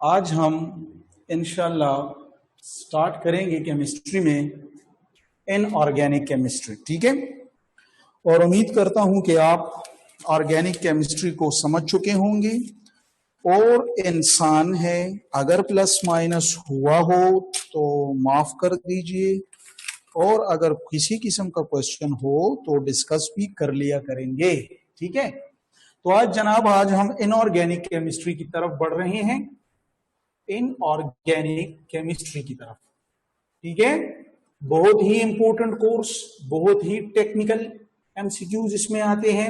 आज हम इंशाल्लाह स्टार्ट करेंगे केमिस्ट्री में इनऑर्गेनिक केमिस्ट्री। ठीक है, और उम्मीद करता हूं कि आप ऑर्गेनिक केमिस्ट्री को समझ चुके होंगे। और इंसान है, अगर प्लस माइनस हुआ हो तो माफ कर दीजिए, और अगर किसी किस्म का क्वेश्चन हो तो डिस्कस भी कर लिया करेंगे। ठीक है, तो आज हम इनऑर्गेनिक केमिस्ट्री की तरफ बढ़ रहे हैं, इनऑर्गेनिक केमिस्ट्री की तरफ। ठीक है, बहुत ही इंपॉर्टेंट कोर्स, बहुत ही टेक्निकल एमसीक्यूज इसमें आते हैं,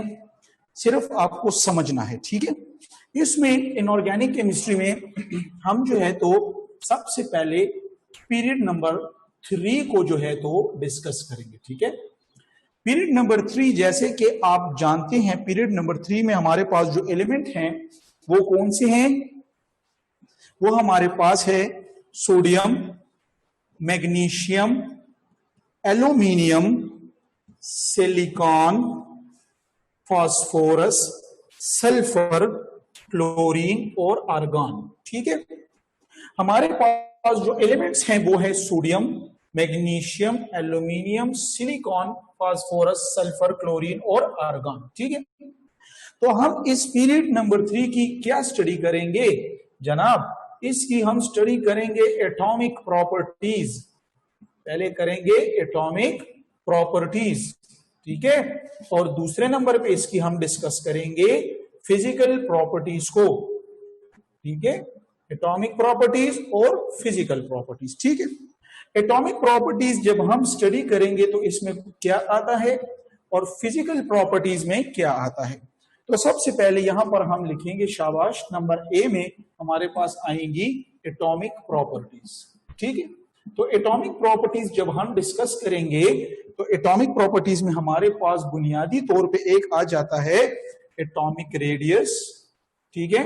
सिर्फ आपको समझना है। ठीक है, इसमें इनऑर्गेनिक केमिस्ट्री में हम जो है तो सबसे पहले पीरियड नंबर 3 को जो है तो डिस्कस करेंगे। ठीक है, पीरियड नंबर 3 जैसे कि आप जानते हैं, पीरियड नंबर 3 में हमारे पास जो एलिमेंट हैं वो कौन से हैं? वो हमारे पास है sodium, magnesium, aluminium, silicon, phosphorus, sulphur, chlorine और आर्गन। ठीक है, हमारे पास जो एलिमेंट्स हैं वो है sodium, magnesium, aluminium, silicon, phosphorus, sulphur, chlorine और आर्गन। ठीक है, तो हम इस पीरियड नंबर 3 की क्या स्टडी करेंगे जनाब? इसकी हम स्टडी करेंगे एटॉमिक प्रॉपर्टीज। पहले करेंगे एटॉमिक प्रॉपर्टीज, ठीक है, और दूसरे नंबर पे इसकी हम डिस्कस करेंगे फिजिकल प्रॉपर्टीज को। ठीक है, एटॉमिक प्रॉपर्टीज और फिजिकल प्रॉपर्टीज। ठीक है, एटॉमिक प्रॉपर्टीज जब हम स्टडी करेंगे तो इसमें क्या आता है और फिजिकल प्रॉपर्टीज में क्या आता है। तो सबसे पहले यहां पर हम लिखेंगे, शाबाश, नंबर ए में हमारे पास आएंगी एटॉमिक प्रॉपर्टीज। ठीक है, तो एटॉमिक प्रॉपर्टीज जब हम डिस्कस करेंगे तो एटॉमिक प्रॉपर्टीज में हमारे पास बुनियादी तौर पे एक आ जाता है एटॉमिक रेडियस। ठीक है,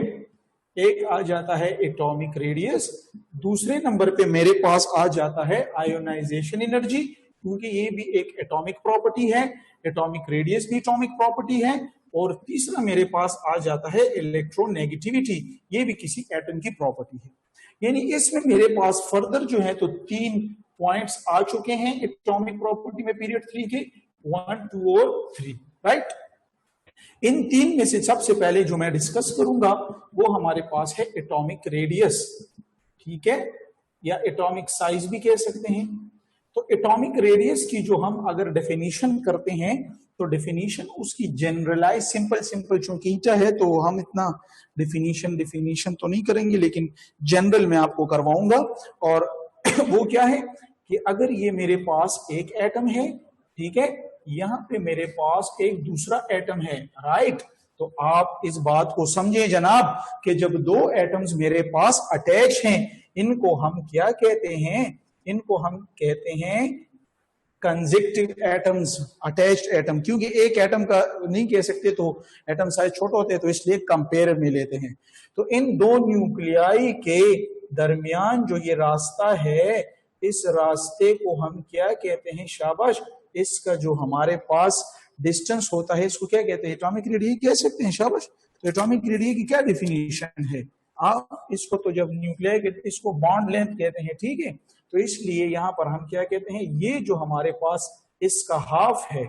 एक आ जाता है एटॉमिक रेडियस। दूसरे नंबर पे मेरे पास आ जाता है आयोनाइजेशन एनर्जी, क्योंकि ये भी एक एटॉमिक प्रॉपर्टी है, एटॉमिक रेडियस भी एटॉमिक प्रॉपर्टी है। और तीसरा मेरे पास आ जाता है इलेक्ट्रोनेगेटिविटी, ये भी किसी एटम की प्रॉपर्टी है। यानी इसमें मेरे पास फर्दर जो है तो 3 पॉइंट्स आ चुके हैं एटॉमिक प्रॉपर्टी में पीरियड 3 के, 1, 2 और 3, राइट। इन 3 में से सबसे पहले जो मैं डिस्कस करूंगा वो हमारे पास है एटॉमिक रेडियस। ठीक है, या एटॉमिक साइज भी कह सकते हैं। तो एटॉमिक रेडियस की जो हम अगर डेफिनेशन करते हैं तो डेफिनेशन उसकी जनरलाइज सिंपल चूंकि ईटा है तो हम इतना डेफिनेशन तो नहीं करेंगे, लेकिन जनरल में आपको करवाऊंगा। और वो क्या है कि अगर ये मेरे पास एक एटम है, ठीक है, यहां पे मेरे पास एक दूसरा एटम है, राइट। तो आप इस बात को समझे जनाब कि जब 2 एटम्स मेरे पास अटैच हैं, इनको हम क्या कहते हैं? इनको हम कहते हैं कंजक्टिव एटम्स, अटैच्ड एटम। क्योंकि एक एटम का नहीं कह सकते, तो एटम साइज छोटे होते हैं, तो इसलिए कंपेयर में लेते हैं। तो इन 2 न्यूक्लियाई के दरमियान जो ये रास्ता है, इस रास्ते को हम क्या कहते हैं? शाबाश, इसका जो हमारे पास डिस्टेंस होता है इसको क्या कहते हैं? एटॉमिक रेडियस कह सकते हैं। शाबाश, तो एटॉमिक रेडियस की क्या डिफिनीशन है? आप इसको तो जब न्यूक्लियाई के इसको बॉन्ड लेंथ कहते हैं। ठीक है, तो इसलिए यहां पर हम क्या कहते हैं? ये जो हमारे पास इसका हाफ है,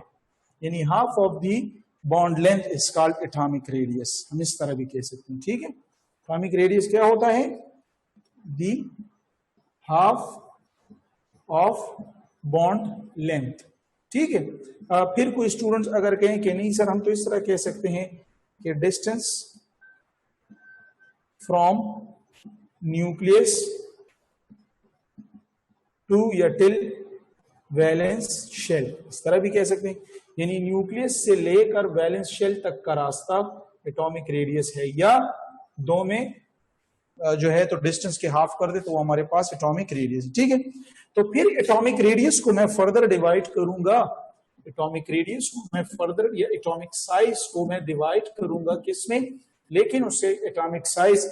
यानी half of the bond length is called atomic radius, हम इस तरह भी कह सकते हैं। ठीक है, एटॉमिक रेडियस क्या होता है? दी हाफ ऑफ बॉन्ड लेंथ। ठीक है, फिर कोई स्टूडेंट्स अगर कहें कि नहीं सर हम तो इस तरह कह सकते हैं कि डिस्टेंस फ्रॉम न्यूक्लियस टू या टिल वैलेंस शेल, इस तरह भी कह सकते हैं। यानी न्यूक्लियस से लेकर वैलेंस शेल तक का रास्ता एटॉमिक रेडियस है, या 2 में जो है तो डिस्टेंस के हाफ कर दे तो वो हमारे पास एटॉमिक रेडियस। ठीक है, तो फिर एटॉमिक रेडियस को मैं फर्दर डिवाइड करूंगा, एटॉमिक रेडियस को मैं फर्दर या एटॉमिक साइज को मैं डिवाइड करूंगा किसमें? लेकिन उससे एटॉमिक साइज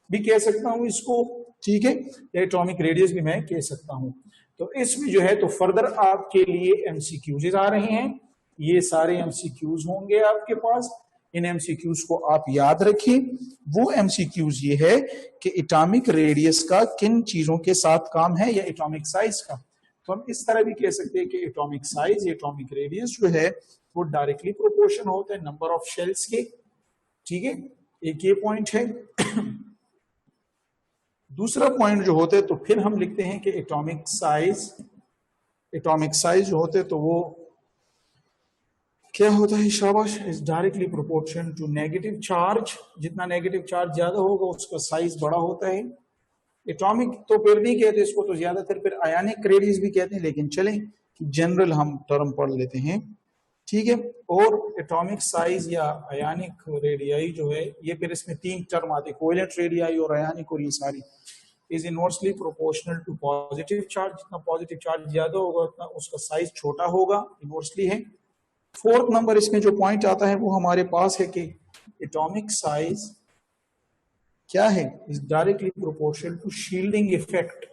भी कह सकता हूं इसको, ठीक है, एटॉमिक रेडियस भी मैं कह सकता हूं। तो इसमें जो है तो फर्दर आपके लिए एमसीक्यूज आ रहे हैं, ये सारे एमसीक्यूज होंगे आपके पास। इन एमसीक्यूज को आप याद रखिए। वो एमसीक्यूज ये है कि एटॉमिक रेडियस का किन चीजों के साथ काम है या एटॉमिक साइज का। तो हम इस तरह भी कह सकते हैं कि एटॉमिक साइज, एटॉमिक रेडियस जो है वो डायरेक्टली प्रोपोर्शन होता है नंबर ऑफ शेल्स के। ठीक है, एक ये पॉइंट है। दूसरा पॉइंट जो होते हैं तो फिर हम लिखते हैं कि एटॉमिक साइज जो होते हैं तो वो क्या होता है, शाबाश, is directly proportion to negative charge. जितना नेगेटिव चार्ज ज्यादा होगा उसका साइज बड़ा होता है। एटॉमिक तो फिर नहीं कहते इसको, तो ज्यादातर फिर आयनिक रेडियस भी कहते हैं, लेकिन चलें जनरल हम टर्म पढ़ लेते हैं। ठीक है, और एटॉमिक साइज या आयनिक रेडियाई जो है ये फिर इसमें तीन टर्म आते हैं, कोवेलेंट रेडियाई और आयनिक, और ये सारी is inversely proportional to positive charge. जितना पॉजिटिव चार्ज ज्यादा होगा उतना उसका साइज छोटा होगा, इनवर्सली है। फोर्थ नंबर इसमें जो पॉइंट आता है वो हमारे पास है कि एटॉमिक साइज क्या है, is directly proportional to shielding effect.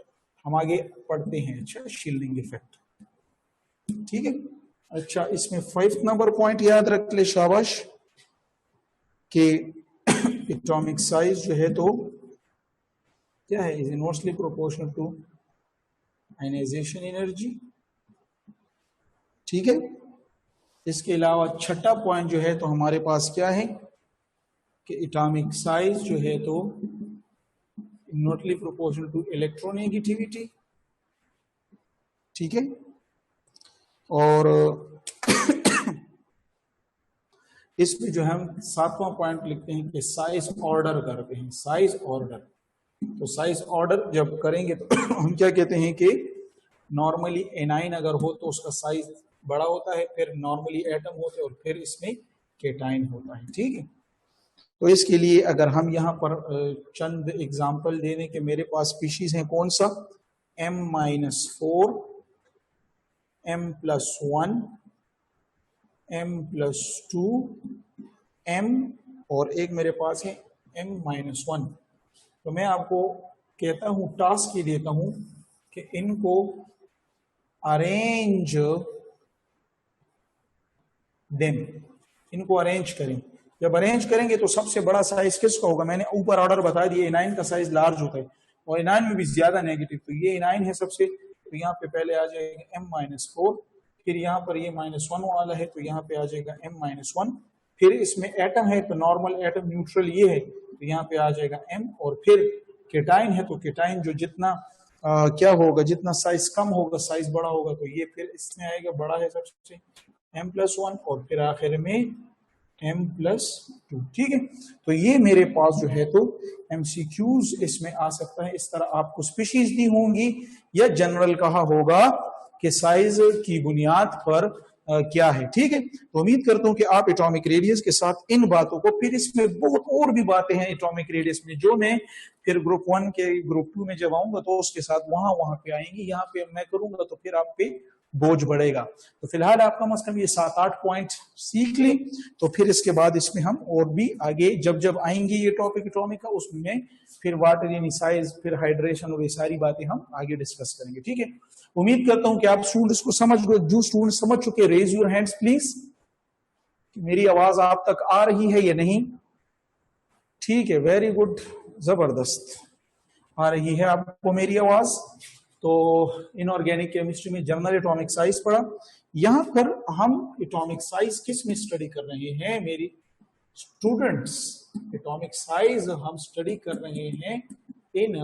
हम आगे पढ़ते हैं। अच्छा, शील्डिंग इफेक्ट, ठीक है। अच्छा, इसमें फिफ्थ नंबर पॉइंट याद रख ले, शाबाश, कि एटॉमिक साइज जो है तो क्या है, is inversely proportional to ionization energy. ठीक है, इसके अलावा छठा पॉइंट जो है तो हमारे पास क्या है कि एटॉमिक साइज जो है तो इनवर्सली प्रोपोर्शनल टू इलेक्ट्रोनेगेटिविटी। ठीक है, और इसमें जो हम सातवां पॉइंट लिखते हैं कि साइज ऑर्डर करते हैं, साइज ऑर्डर। तो साइज ऑर्डर जब करेंगे तो हम क्या कहते हैं कि नॉर्मली एनाइन अगर हो तो उसका साइज बड़ा होता है, फिर नॉर्मली एटम होते हैं और फिर इसमें केटाइन होता है। ठीक है, तो इसके लिए अगर हम यहाँ पर चंद एग्जाम्पल देने के, मेरे पास स्पीशीज हैं कौन सा, M-4, M+1, M+2, M, और एक मेरे पास है M-1। तो मैं आपको कहता हूं, टास्क ही देता हूं कि इनको अरेंज दें, इनको अरेंज करें। जब अरेंज करेंगे तो सबसे बड़ा साइज किसका होगा, मैंने ऊपर ऑर्डर बता दिया, एनाइन का साइज लार्ज होता है और एनाइन में भी ज्यादा नेगेटिव, तो ये एनाइन है सबसे, तो यहाँ पे पहले आ जाएगा M-4, फिर यहाँ पर ये -1 वाला है तो यहाँ पे आ जाएगा M-1, फिर इसमें एटम है तो नॉर्मल एटम न्यूट्रल ये है तो यहाँ पे आ जाएगा M, और फिर केटाइन है तो केटाइन जो जितना क्या होगा, जितना साइज कम होगा साइज बड़ा होगा, तो ये फिर इसमें आएगा, बड़ा है सबसे M+1, और फिर आखिर में M+2। ठीक है, तो ये मेरे पास जो है तो MCQs इसमें आ सकता है। इस तरह आपको स्पीशीज दी होंगी या जनरल कहा होगा कि साइज की बुनियाद पर क्या है। ठीक है, तो उम्मीद करता हूं कि आप एटॉमिक रेडियस के साथ इन बातों को, फिर इसमें बहुत और भी बातें हैं एटॉमिक रेडियस में जो मैं फिर ग्रुप 1 के ग्रुप 2 में जब आऊंगा तो उसके साथ वहां पे आएंगी, यहाँ पे मैं करूंगा तो फिर आप पे बोझ बढ़ेगा। तो फिलहाल आप कम से कम ये 7-8 पॉइंट सीख लें, तो फिर इसके बाद इसमें हम और भी आगे जब जब आएंगे ये टॉपिक एटॉमिक का, उसमें फिर वाटर यानी साइज, फिर हाइड्रेशन और ये सारी बातें हम आगे डिस्कस करेंगे। ठीक है, उम्मीद करता हूं कि आप स्टूडेंट्स को समझ गए। जो स्टूडेंट समझ चुके, रेज योर हैंड्स प्लीज। मेरी आवाज आप तक आ रही है या नहीं? ठीक है, वेरी गुड, जबरदस्त आ रही है आपको मेरी आवाज। तो इनऑर्गेनिक केमिस्ट्री में जनरल एटॉमिक साइज पढ़ा। यहां पर हम एटॉमिक साइज किस में स्टडी कर रहे हैं मेरी स्टूडेंट्स? एटॉमिक साइज हम स्टडी कर रहे हैं इन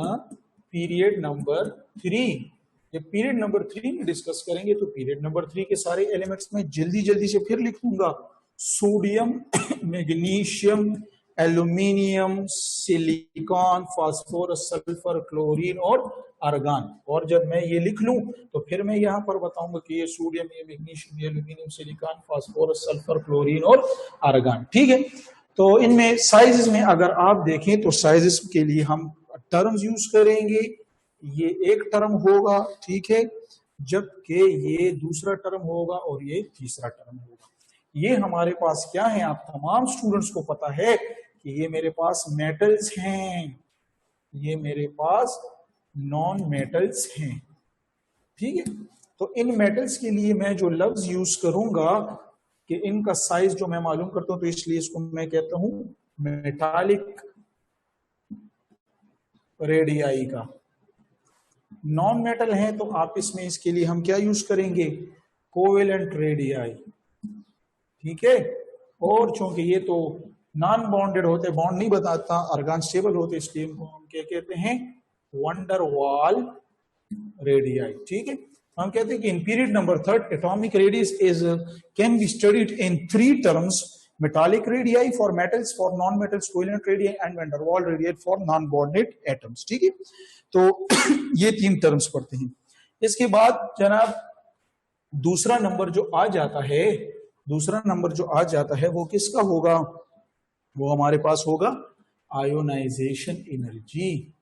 पीरियड नंबर 3। जब पीरियड नंबर 3 में डिस्कस करेंगे तो पीरियड नंबर 3 के सारे एलिमेंट्स में जल्दी से फिर लिख दूंगा, sodium, magnesium, aluminium, silicon, phosphorus, sulphur, chlorine और आर्गन। और जब मैं ये लिख लूं तो फिर मैं यहाँ पर बताऊंगा कि ये सोडियम, ये मैग्नीशियम, ये aluminium, silicon, phosphorus, sulphur, chlorine और आर्गन। ठीक है, तो इनमें साइजेस में अगर आप देखें तो साइजेस के लिए हम टर्म्स यूज करेंगे। ये एक टर्म होगा, ठीक है, जबकि ये दूसरा टर्म होगा और ये तीसरा टर्म होगा। ये हमारे पास क्या है, आप तमाम स्टूडेंट्स को पता है कि ये मेरे पास मेटल्स हैं, ये मेरे पास नॉन मेटल्स हैं। ठीक है, तो इन मेटल्स के लिए मैं जो लफ्ज यूज करूंगा कि इनका साइज जो मैं मालूम करता हूं, तो इसलिए इसको मैं कहता हूं मेटालिक रेडियाई का। नॉन मेटल है तो आप इसमें इसके लिए हम क्या यूज करेंगे, कोवेलेंट रेडियाई, ठीक है। और चूंकि ये तो नॉन बॉन्डेड होते, बॉन्ड नहीं बताता, आर्गन स्टेबल होते, इसलिए इनको हम क्या कहते हैं, वंडरवाल रेडियाई, ठीक है। हम कहते हैं कि इन period number 3 atomic radius is can be studied in 3 terms, metallic radii for metals, for non metals covalent radii and van der Waals radii for non bonded atoms, ठीक है। तो ये 3 टर्म्स पढ़ते हैं। इसके बाद जनाब दूसरा नंबर जो आ जाता है, दूसरा नंबर जो आ जाता है वो किसका होगा, वो हमारे पास होगा आयोनाइजेशन एनर्जी,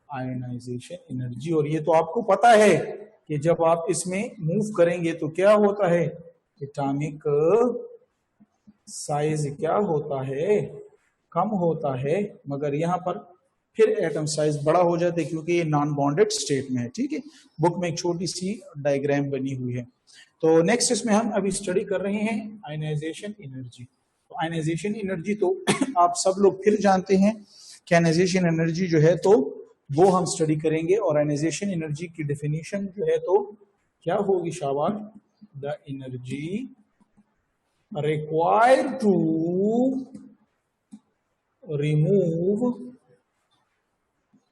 आयोनाइजेशन एनर्जी। और ये तो आपको पता है कि जब आप इसमें मूव करेंगे तो क्या होता है, एटॉमिक साइज क्या होता है, कम होता है, मगर यहां पर फिर एटम साइज बड़ा हो जाता है क्योंकि ये नॉन बॉन्डेड स्टेट में है, ठीक है। बुक में एक छोटी सी डायग्राम बनी हुई है। तो नेक्स्ट इसमें हम अभी स्टडी कर रहे हैं आयनाइजेशन एनर्जी। तो आयनाइजेशन एनर्जी तो आप सब लोग फिर जानते हैं कि आयनाइजेशन एनर्जी जो है तो वो हम स्टडी करेंगे। और आयनाइजेशन एनर्जी की डेफिनेशन जो है तो क्या होगी शाबाश, the energy required to remove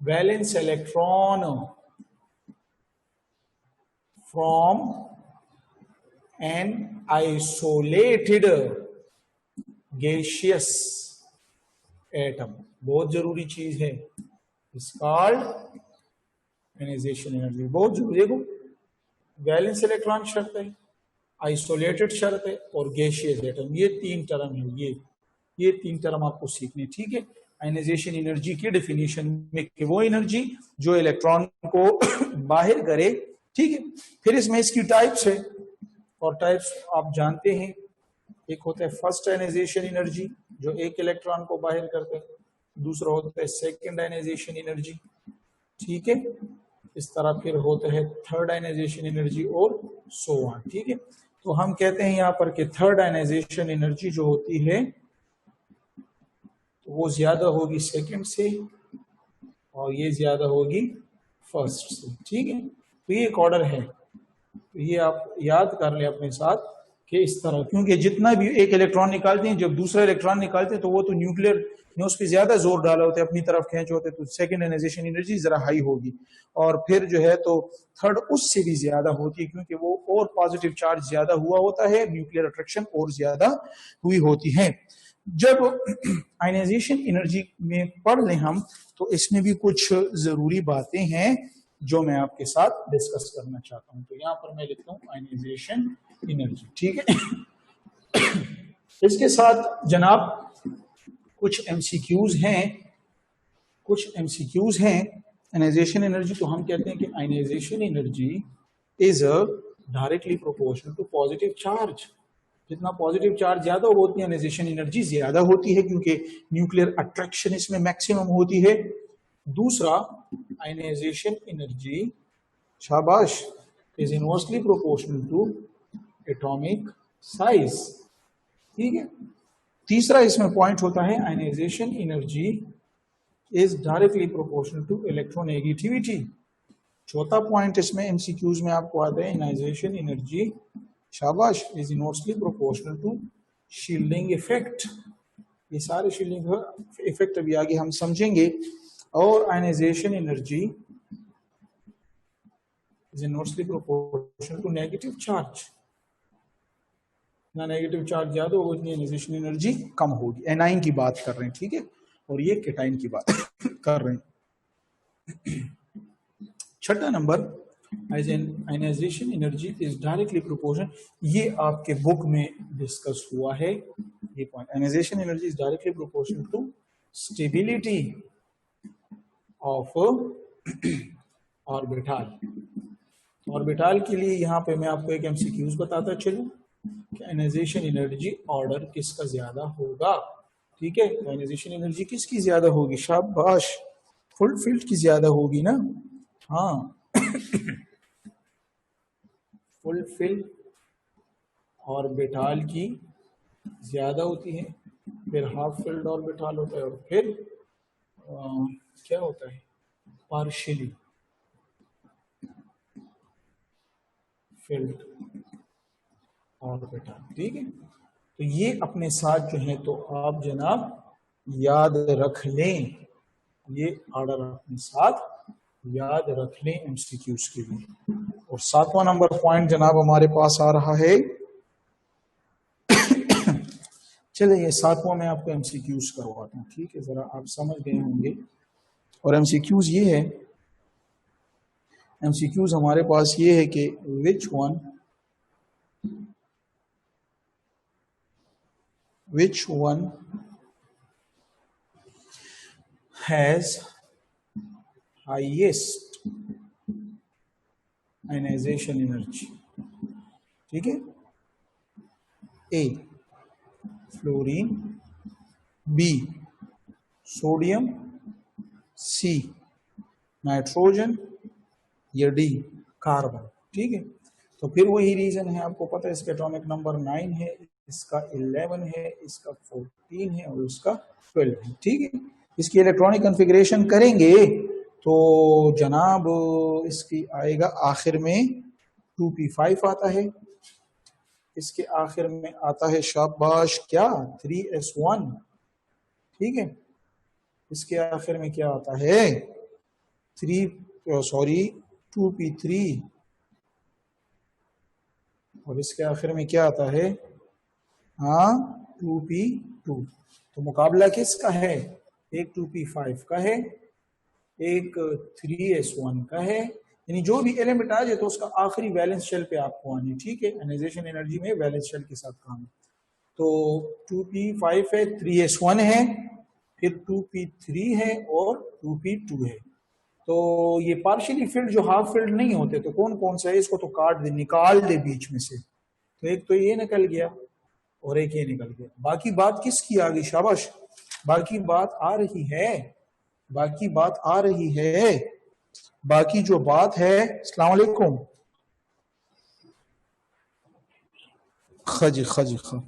valence electron from an isolated gaseous atom, बहुत जरूरी चीज है, इज कॉल्ड आयनाइजेशन एनर्जी, बहुत जरूरी है। वैलेंस इलेक्ट्रॉन शर्त है, आइसोलेटेड शर्त है और गैसियस एटम, ये 3 टर्म है, ये 3 टर्म आपको सीखने, ठीक है। आयनाइजेशन एनर्जी की डेफिनेशन में कि वो एनर्जी जो इलेक्ट्रॉन को बाहर करे, ठीक है। फिर इसमें इसकी टाइप्स है, और टाइप्स आप जानते हैं, एक होता है फर्स्ट आयनाइजेशन एनर्जी जो एक इलेक्ट्रॉन को बाहर करता है, दूसरा होता है सेकंड आयनाइजेशन एनर्जी, ठीक है। इस तरह फिर होता है थर्ड आयनाइजेशन एनर्जी और सो ऑन, ठीक है। तो हम कहते हैं यहाँ पर कि थर्ड आयनाइजेशन एनर्जी जो होती है तो वो ज्यादा होगी सेकंड से और ये ज्यादा होगी फर्स्ट से, ठीक है। तो ये एक ऑर्डर है, तो ये आप याद कर लें अपने साथ कि इस तरह, क्योंकि जितना भी एक इलेक्ट्रॉन निकालते हैं, जब दूसरा इलेक्ट्रॉन निकालते हैं तो वो तो न्यूक्लियर ने उस पर ज्यादा जोर डाला होता है, अपनी तरफ खींच होते, तो सेकंड आयनाइजेशन एनर्जी जरा हाई होगी। और फिर जो है तो थर्ड उससे भी ज्यादा होती है, क्योंकि वो और पॉजिटिव चार्ज ज्यादा हुआ होता है, न्यूक्लियर अट्रैक्शन और ज्यादा हुई होती है। जब आयनाइजेशन एनर्जी में पढ़ लें हम, तो इसमें भी कुछ जरूरी बातें हैं जो मैं आपके साथ डिस्कस करना चाहता हूं। तो यहां पर मैं लिखता हूं आयनाइजेशन एनर्जी, ठीक है। इसके साथ जनाब कुछ एमसीक्यूज हैं, आयनाइजेशन एनर्जी। तो हम कहते हैं कि ionization energy is directly proportional to positive charge, जितना पॉजिटिव चार्ज ज्यादा होती है आयनाइजेशन एनर्जी ज्यादा होती है, क्योंकि न्यूक्लियर अट्रैक्शन इसमें मैक्सिमम होती है। दूसरा, आयनाइजेशन एनर्जी शाबाश is inversely proportional to atomic size, ठीक है। तीसरा इसमें पॉइंट होता है ionization energy is directly proportional to electronegativity. चौथा पॉइंट इसमें एमसीक्यूज में आपको आता है आयनाइजेशन एनर्जी शाबाश is inversely proportional to shielding effect. ये सारे शील्डिंग इफेक्ट अभी आगे हम समझेंगे। और ionization energy is inversely proportional to negative charge, ना नेगेटिव चार्ज ज्यादा होगा उतनी आयनाइजेशन एनर्जी कम होगी। एनाइन की बात कर रहे हैं, ठीक है, और ये केटाइन की बात कर रहे हैं। छठा number, ionization energy is directly proportional, ये आपके बुक में डिस्कस हुआ है ये point. Ionization energy is directly proportional to stability of orbital. Orbital के लिए यहाँ पे मैं आपको एक एमसीक्यूज बताता चलूं कि आयनाइजेशन एनर्जी ऑर्डर किसका ज्यादा होगा, ठीक है। आयनाइजेशन एनर्जी किसकी ज्यादा होगी, शाबाश, फुल फील्ड की ज्यादा होगी ना, हाँ। फुल फील्ड ऑर्बिटल की ज्यादा होती है, फिर हाफ फिल्ड ऑर्बिटल होता है, और फिर क्या होता है, पार्शियली फिल्ड ऑर्बिटल। ठीक है, तो ये अपने साथ जो है तो आप जनाब याद रख लें, ये ऑर्डर अपने साथ याद रख लें एमसीक्यूज के लिए। और 7वां नंबर पॉइंट जनाब हमारे पास आ रहा है, चलिए ये 7वां मैं आपको एमसीक्यूज करवाता हूँ। ठीक है, जरा आप समझ गए होंगे। और एमसीक्यूज ये है, एमसीक्यूज हमारे पास ये है कि which one has highest ionization energy। ठीक है, A fluorine, B sodium, C nitrogen, या डी कार्बन। ठीक है, तो फिर वही रीजन है, आपको पता है इसका एटॉमिक नंबर 9 है, इसका 11 है, इसका 14 है और इसका 12 है। ठीक है, इसकी इलेक्ट्रॉनिक कॉन्फ़िगरेशन करेंगे तो जनाब इसकी आएगा आखिर में 2p5 आता है, इसके आखिर में आता है शाबाश क्या 3s1। ठीक है, इसके आखिर में क्या आता है 2p3, और इसके आखिर में क्या आता है 2p2। तो मुकाबला किसका है, एक 2p5 का है, एक 3s1 का है, यानी जो भी एलिमेंट आ जाए तो उसका आखिरी वैलेंस शेल पे आपको आनी। ठीक है, आयनाइजेशन एनर्जी में वैलेंस शेल के साथ काम। तो 2p5 है, 3s1 है, फिर 2p3 है और 2p2 है। तो ये पार्शियली फिल्ड जो हाफ फिल्ड नहीं होते तो कौन कौन सा है, इसको तो काट दे, निकाल दे बीच में से। तो एक तो ये निकल गया और एक ये निकल गया। बाकी बात किसकी आ गई, शाबाश, बाकी बात आ रही है, बाकी बात आ रही है। बाकी जो बात है, अस्सलाम वालेकुम, खजी खजी ख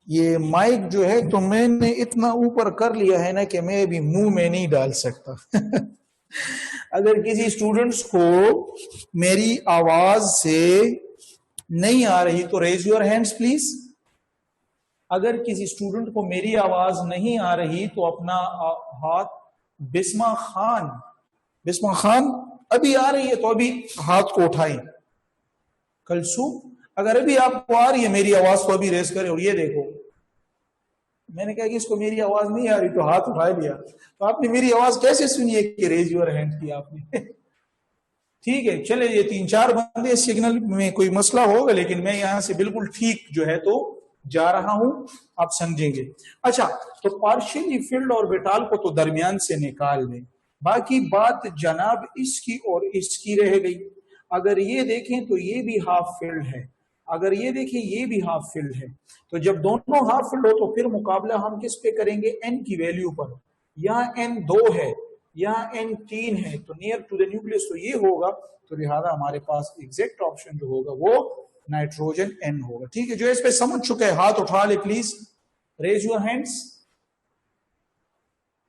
ये माइक जो है तो मैंने इतना ऊपर कर लिया है ना कि मैं अभी मुंह में नहीं डाल सकता। अगर किसी स्टूडेंट्स को मेरी आवाज से नहीं आ रही तो रेज योर हैंड्स प्लीज। अगर किसी स्टूडेंट को मेरी आवाज नहीं आ रही तो अपना हाथ, बिस्मा खान, बिस्मा खान अभी आ रही है तो अभी हाथ को उठाएं। कलसू अगर अभी आपको आ रही है मेरी आवाज तो अभी रेस करें। और ये देखो, मैंने कहा कि इसको मेरी आवाज नहीं आ रही तो हाथ उठा लिया, तो आपने मेरी आवाज कैसे सुनी है कि रेज योर हैंड की आपने। ठीक है, चले ये 3-4 बंदे सिग्नल में कोई मसला होगा, लेकिन मैं यहां से बिल्कुल ठीक जो है तो जा रहा हूं, आप समझेंगे। अच्छा, तो पार्शियली फिल्ड ऑर्बिटल को तो दरमियान से निकाल लें, बाकी बात जनाब इसकी और इसकी रह गई। अगर ये देखें तो ये भी हाफ फिल्ड है, अगर ये देखें ये भी हाफ फिल्ड है, तो जब दोनों हाफ फिल्ड हो तो फिर मुकाबला हम किस पे करेंगे, एन की वैल्यू पर। यहाँ एन 2 है, यहाँ एन 3 है, तो नियर टू द न्यूक्लियस तो ये होगा, तो लिहाजा हमारे पास एग्जैक्ट ऑप्शन जो होगा वो नाइट्रोजन एन होगा। ठीक है, जो इस पे समझ चुके हैं हाथ उठा ले please, raise your hands.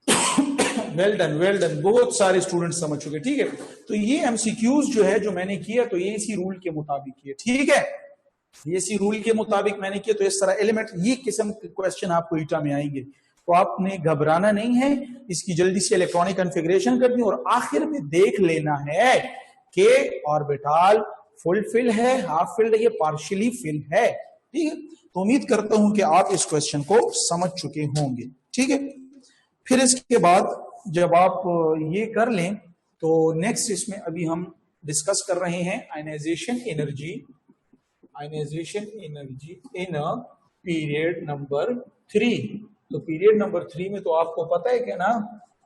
Well done, well done, बहुत सारे स्टूडेंट समझ चुके। ठीक है, तो ये एमसीक्यूज जो है जो मैंने किया तो ये इसी रूल के मुताबिक किया। ठीक है, ये इसी रूल के मुताबिक मैंने किया। तो इस तरह एलिमेंट, ये किस्म के क्वेश्चन आपको ईटा में आएंगे, तो आपने घबराना नहीं है, इसकी जल्दी से इलेक्ट्रॉनिक कॉन्फ़िगरेशन करनी और आखिर में देख लेना है कि ऑर्बिटल फुल फिल है, हाफ फिल्ड है, ये पार्शियली फिल है। ठीक है, तो उम्मीद करता हूं कि आप इस क्वेश्चन को समझ चुके होंगे। ठीक है, फिर इसके बाद जब आप ये कर लें तो नेक्स्ट इसमें अभी हम डिस्कस कर रहे हैं ionization energy, ionization energy in period number 3। तो पीरियड नंबर 3 में तो आपको पता है क्या ना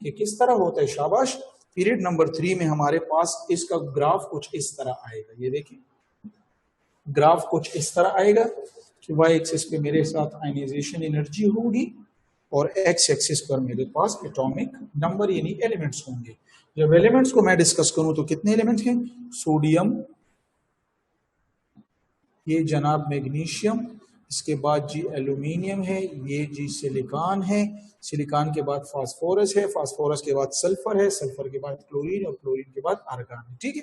कि किस तरह होता है, शाबाश। पीरियड नंबर 3 में हमारे पास इसका ग्राफ कुछ इस तरह आएगा, ये देखिए ग्राफ कुछ इस तरह आएगा कि वाई एक्सिस पे मेरे साथ आयनाइजेशन एनर्जी होगी और एक्स एक्सिस पर मेरे पास एटॉमिक नंबर यानी एलिमेंट्स होंगे। जब एलिमेंट्स को मैं डिस्कस करूं तो कितने एलिमेंट्स हैं? सोडियम, ये जनाब मैग्नीशियम, इसके बाद जी एल्यूमिनियम है, ये जी सिलिकॉन है, सिलिकॉन के बाद फास्फोरस है, फास्फोरस के बाद सल्फर है, सल्फर के बाद क्लोरीन और क्लोरीन के बाद आर्गन है। ठीक है,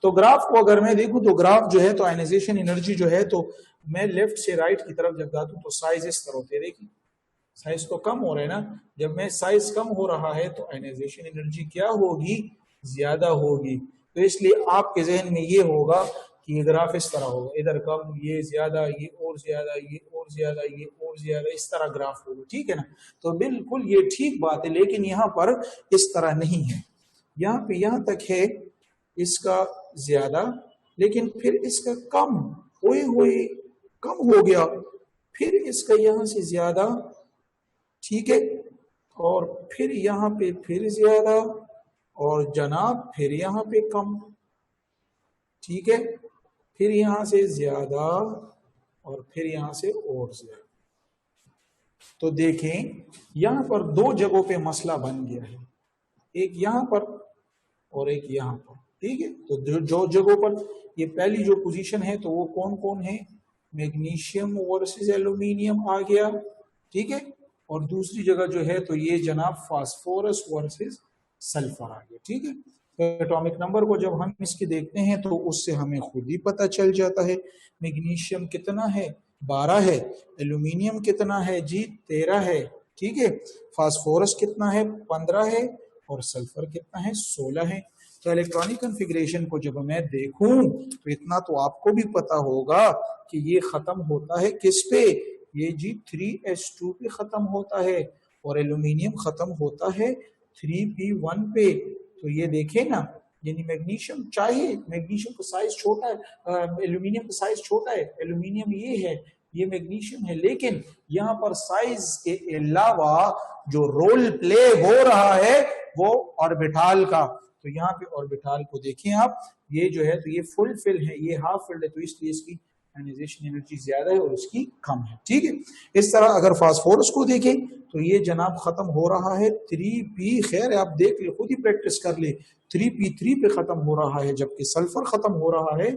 तो ग्राफ को अगर मैं देखूं तो ग्राफ जो है तो आयनाइजेशन एनर्जी जो है तो मैं लेफ्ट से राइट की तरफ जब जाता हूं तो साइज इस तरह होती है। देखिए साइज तो कम हो रहा है ना, जब मैं साइज कम हो रहा है तो आयनाइजेशन एनर्जी क्या होगी? ज्यादा होगी। तो इसलिए आपके जहन में ये होगा कि ये ग्राफ इस तरह होगा, इधर कम, ये ज्यादा, ये और ज्यादा, ये और ज्यादा, ये और ज्यादा, इस तरह ग्राफ होगा। ठीक है ना, तो बिल्कुल ये ठीक बात है, लेकिन यहाँ पर इस तरह नहीं है। यहाँ पे यहाँ तक है इसका ज्यादा, लेकिन फिर इसका कम हुए कम हो गया, फिर इसका यहां से ज्यादा, ठीक है, और फिर यहाँ पे फिर ज्यादा, और जनाब फिर यहाँ पे कम, ठीक है, फिर यहां से ज्यादा, और फिर यहां से और ज्यादा। तो देखें यहां पर दो जगहों पे मसला बन गया है, एक यहां पर और एक यहां पर। ठीक है, तो जो जगहों पर ये पहली जो पोजीशन है तो वो कौन कौन है? मैग्नीशियम वर्सेस एल्यूमिनियम आ गया। ठीक है, और दूसरी जगह जो है तो ये जनाब फास्फोरस वर्सेस सल्फर आ गया। ठीक है, तो एटॉमिक नंबर को जब हम इसके देखते हैं तो उससे हमें खुद ही पता चल जाता है। मैग्नीशियम कितना है? 12 है। एल्यूमिनियम कितना है जी? 13 है। ठीक है, फास्फोरस कितना है? 15 है। और सल्फर कितना है? 16 है। तो इलेक्ट्रॉनिक कॉन्फ़िगरेशन को जब मैं देखूं तो इतना तो आपको भी पता होगा कि ये खत्म होता है किस पे? ये जी 3s2 पे खत्म होता है, और एल्यूमिनियम खत्म होता है 3p1 पे। तो ये देखें ना, यानी मैग्नीशियम, चाहे मैग्नीशियम का साइज छोटा है, एल्यूमिनियम का साइज छोटा है, एल्यूमिनियम ये है, ये मैग्नीशियम है, लेकिन यहाँ पर साइज के अलावा जो रोल प्ले हो रहा है वो ऑर्बिटल का। तो यहाँ पे ऑर्बिटल को देखें आप, ये जो है तो ये फुल फिल है, ये हाफ फिल्ड है, तो इसलिए इसकी आयनाइजेशन एनर्जी ज्यादा है और उसकी कम है। ठीक है, इस तरह अगर फास्फोरस को देखें तो ये जनाब खत्म हो रहा है 3p, खैर आप देख ले, खुद ही प्रैक्टिस कर ले, 3p3 पे खत्म हो रहा है, जबकि सल्फर खत्म हो रहा है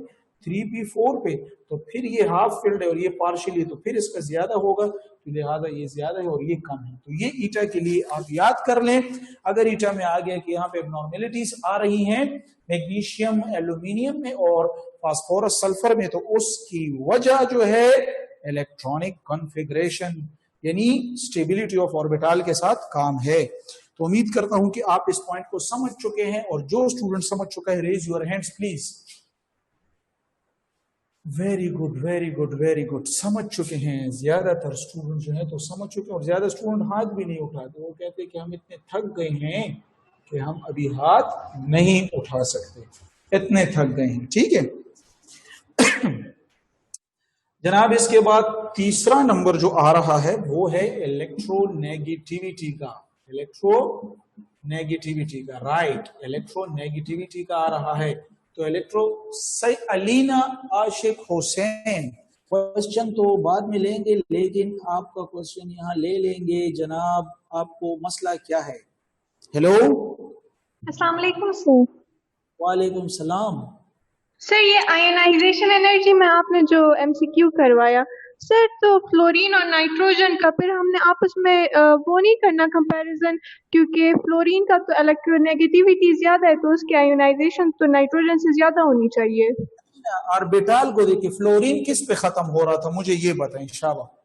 3p4 पे। तो फिर ये हाफ फिल्ड है और ये पार्शियली, तो फिर इसका ज्यादा होगा, तो लिहाजा ये ज्यादा है और ये कम है। तो ये ईटा के लिए आप याद कर लें। अगर ईटा में आ गया कि यहाँ पे एबनॉर्मेलिटीज आ रही हैं मैग्नीशियम एल्यूमिनियम में और फास्फोरस सल्फर में, तो उसकी वजह जो है इलेक्ट्रॉनिक कॉन्फ़िगरेशन यानी स्टेबिलिटी ऑफ ऑर्बिटल के साथ काम है। तो उम्मीद करता हूं कि आप इस पॉइंट को समझ चुके हैं, और जो स्टूडेंट समझ चुका है raise your hands please. Very good, very good, very good, समझ चुके हैं ज्यादातर स्टूडेंट जो है तो समझ चुके हैं, और ज्यादा स्टूडेंट हाथ भी नहीं उठाते, वो कहते हैं कि हम इतने थक गए हैं कि हम अभी हाथ नहीं उठा सकते, इतने थक गए हैं। ठीक है जनाब, इसके बाद तीसरा नंबर जो आ रहा है वो है इलेक्ट्रोनेगेटिविटी का। इलेक्ट्रोनेगेटिविटी का, राइट, इलेक्ट्रोनेगेटिविटी का आ रहा है। तो अलीना आशिक हुसैन, क्वेश्चन तो बाद में लेंगे, लेकिन आपका क्वेश्चन यहाँ ले लेंगे। जनाब आपको मसला क्या है? हेलो, अस्सलाम वालेकुम सर। वालेकुम सलाम। सर ये आयनाइजेशन एनर्जी में आपने जो एमसीक्यू करवाया सर, तो फ्लोरीन और नाइट्रोजन का फिर हमने आपस में वो नहीं करना कंपैरिजन, क्योंकि फ्लोरीन का तो इलेक्ट्रोनेगेटिविटी ज्यादा है तो उसकी आयनाइजेशन तो नाइट्रोजन से ज्यादा होनी चाहिए। ऑर्बिटल को देखिए, फ्लोरीन किस पे खत्म हो रहा था मुझे ये बताएं शाबा।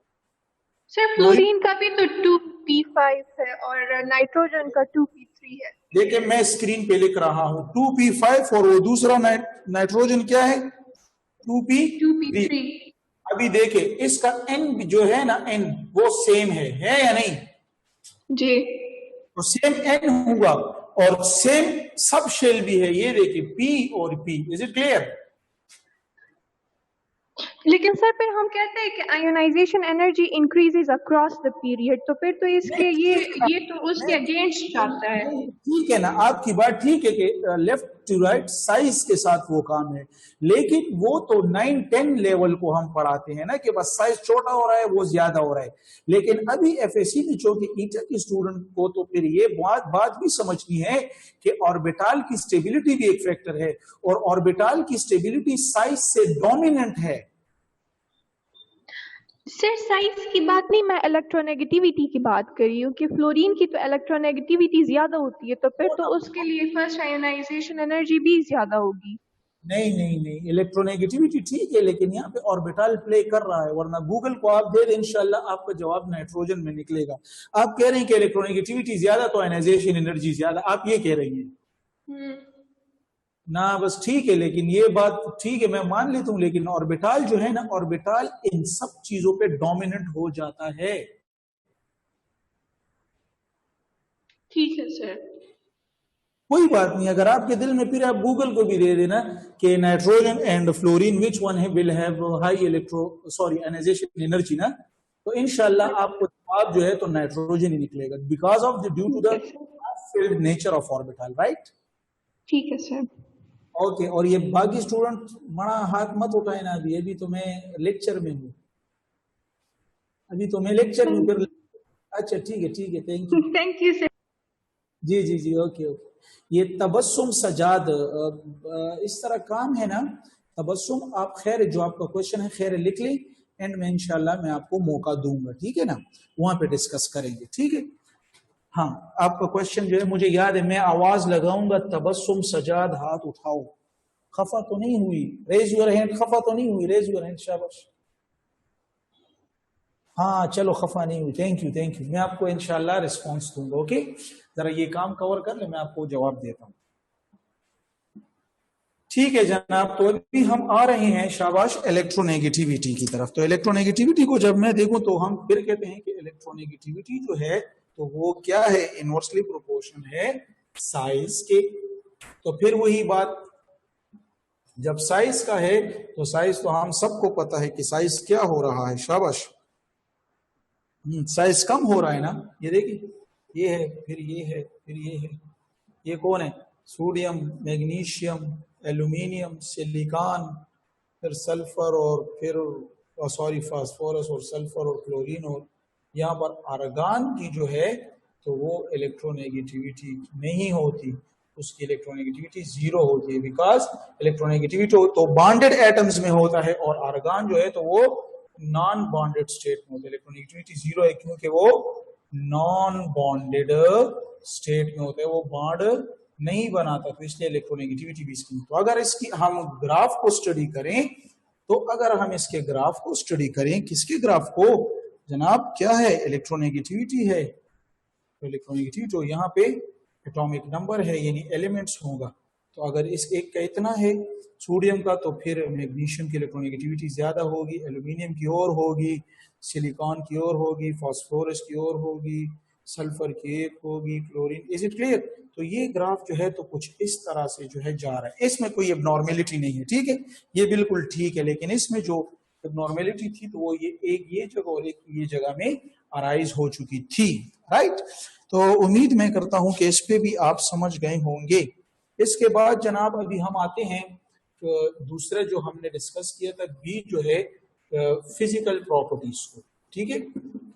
सर फ्लोरीन का भी तो 2p5 है और नाइट्रोजन का 2p3 है। देखिए मैं स्क्रीन पे लिख रहा हूं 2p5, और वो दूसरा नाइट्रोजन क्या है? 2p3। अभी देखिए इसका n जो है ना, n वो सेम है या नहीं जी? तो सेम n होगा और सेम सब शेल भी है। ये देखिए p और p, इज इट क्लियर? लेकिन सर फिर हम कहते हैं कि ionization energy increases across the period, तो फिर तो इसके ये तो उसके अगेंस्ट जाता है। ठीक है ना, आपकी बात ठीक है कि लेफ्ट टू राइट साइज के साथ वो काम है, लेकिन वो तो 9-10 लेवल को हम पढ़ाते हैं ना कि बस साइज छोटा हो रहा है वो ज्यादा हो रहा है। लेकिन अभी एफएससी में चौथी ईटा के स्टूडेंट को तो फिर ये बात भी समझनी है कि ऑर्बिटल की स्टेबिलिटी भी एक फैक्टर है, और ऑर्बिटल की स्टेबिलिटी साइज से डोमिनेंट है। सर साइज की बात नहीं, मैं इलेक्ट्रोनेगेटिविटी की बात कर रही हूँ कि फ्लोरीन की तो इलेक्ट्रोनेगेटिविटी ज्यादा होती है, तो फिर तो उसके लिए फर्स्ट आयोनाइजेशन एनर्जी भी ज्यादा होगी। नहीं नहीं नहीं, इलेक्ट्रोनेगेटिविटी ठीक है, लेकिन यहाँ पे ऑर्बिटल प्ले कर रहा है, वरना गूगल को आप दे दें इंशाल्लाह आपका जवाब नाइट्रोजन में निकलेगा। आप कह रहे हैं कि इलेक्ट्रोनेगेटिविटी ज्यादा तो आयनाइजेशन एनर्जी ज्यादा, आप ये कह रही हैं ना, बस ठीक है, लेकिन ये बात ठीक है मैं मान लेता हूं, लेकिन ऑर्बिटल जो है ना, ऑर्बिटल इन सब चीजों पे डोमिनेंट हो जाता है। ठीक है सर, कोई बात नहीं, अगर आपके दिल में फिर आप गूगल को भी दे देना कि nitrogen and fluorine which one है will have high ionization energy ना, तो इंशाल्लाह आपको जवाब जो है तो नाइट्रोजन ही निकलेगा, because of the due to the field nature of orbital, right. ठीक है सर। ओके, और ये बाकी स्टूडेंट बड़ा हाथ मत उठाए ना, अभी तो मैं लेक्चर में हूँ, अभी तो मैं लेक्चर में फिर। अच्छा ठीक है, थैंक यू सर। जी जी जी, ओके ओके। ये तबस्सुम सजाद इस तरह काम है ना, तबस्सुम आप खैर जो आपका क्वेश्चन है खैर लिख लें, एंड में इंशाल्लाह मैं आपको मौका दूंगा, ठीक है ना, वहां पे डिस्कस करेंगे, ठीक है। हाँ, आपका क्वेश्चन जो है मुझे याद है, मैं आवाज लगाऊंगा तबस्सुम सजाद हाथ उठाओ, खफा तो नहीं हुई, रेज योर हैंड, खफा तो नहीं हुई, रेज योर हैंड, शाबाश। हाँ चलो, खफा नहीं हुई, थैंक यू, मैं आपको इंशाल्लाह रिस्पॉन्स दूंगा, ओके। जरा ये काम कवर कर ले, मैं आपको जवाब देता हूँ, ठीक है जनाब। तो अभी हम आ रहे हैं शाबाश इलेक्ट्रोनेगेटिविटी की तरफ। तो इलेक्ट्रोनेगेटिविटी को जब मैं देखूं तो हम फिर कहते हैं कि इलेक्ट्रोनेगेटिविटी जो है तो वो क्या है, इनवर्सली प्रोपोर्शन है साइज के। तो फिर वही बात, जब साइज का है तो साइज तो हम सबको पता है कि साइज क्या हो रहा है, शाबाश, साइज कम हो रहा है ना, ये देखिए, ये है, फिर ये है, फिर ये है, ये कौन है, सोडियम, मैग्नीशियम, एल्यूमिनियम, सिलिकॉन, फिर सल्फर, और फिर फास्फोरस और सल्फर और क्लोरीन, और यहाँ पर आर्गन की जो है तो वो इलेक्ट्रोनेगेटिविटी नहीं होती, उसकी इलेक्ट्रोनेगेटिविटी 0 होती है, बिकॉज इलेक्ट्रोनेगेटिविटी तो बॉन्डेड एटम्स में होता है, और आर्गन जो है तो वो नॉन बॉन्डेड स्टेट में होता है। इलेक्ट्रोनेगेटिविटी 0 है क्योंकि वो नॉन बॉन्डेड स्टेट में होता है, वो बॉन्ड नहीं बनाता, तो इसलिए इलेक्ट्रोनेगेटिविटी भी इसकी। तो अगर इसकी हम ग्राफ को स्टडी करें, तो अगर हम इसके ग्राफ को स्टडी करें, किसके ग्राफ को जनाब, क्या है, इलेक्ट्रोनेगेटिविटी है। तो इलेक्ट्रोनेगेटिविटी तो यहाँ पे एटॉमिक नंबर है, यानी एलिमेंट्स होगा। तो अगर इस एक का इतना है सोडियम का, तो फिर मैग्नीशियम की इलेक्ट्रोनेगेटिविटी ज्यादा होगी, एल्यूमिनियम की ओर होगी, सिलिकॉन की ओर होगी, फास्फोरस की ओर होगी, सल्फर की एक होगी, क्लोरीन। Is it clear? तो ये ग्राफ जो है तो कुछ इस तरह से जो है जा रहा है, इसमें कोई एबनॉर्मेलिटी नहीं है, ठीक है, ये बिल्कुल ठीक है। लेकिन इसमें जो एबनॉर्मेलिटी थी तो वो ये जगह और एक ये जगह में अराइज हो चुकी थी, राइट। तो उम्मीद मैं करता हूं कि इस पे भी आप समझ गए होंगे। इसके बाद जनाब अभी हम आते हैं दूसरे जो हमने डिस्कस किया था, बी जो है फिजिकल प्रॉपर्टीज को, ठीक है,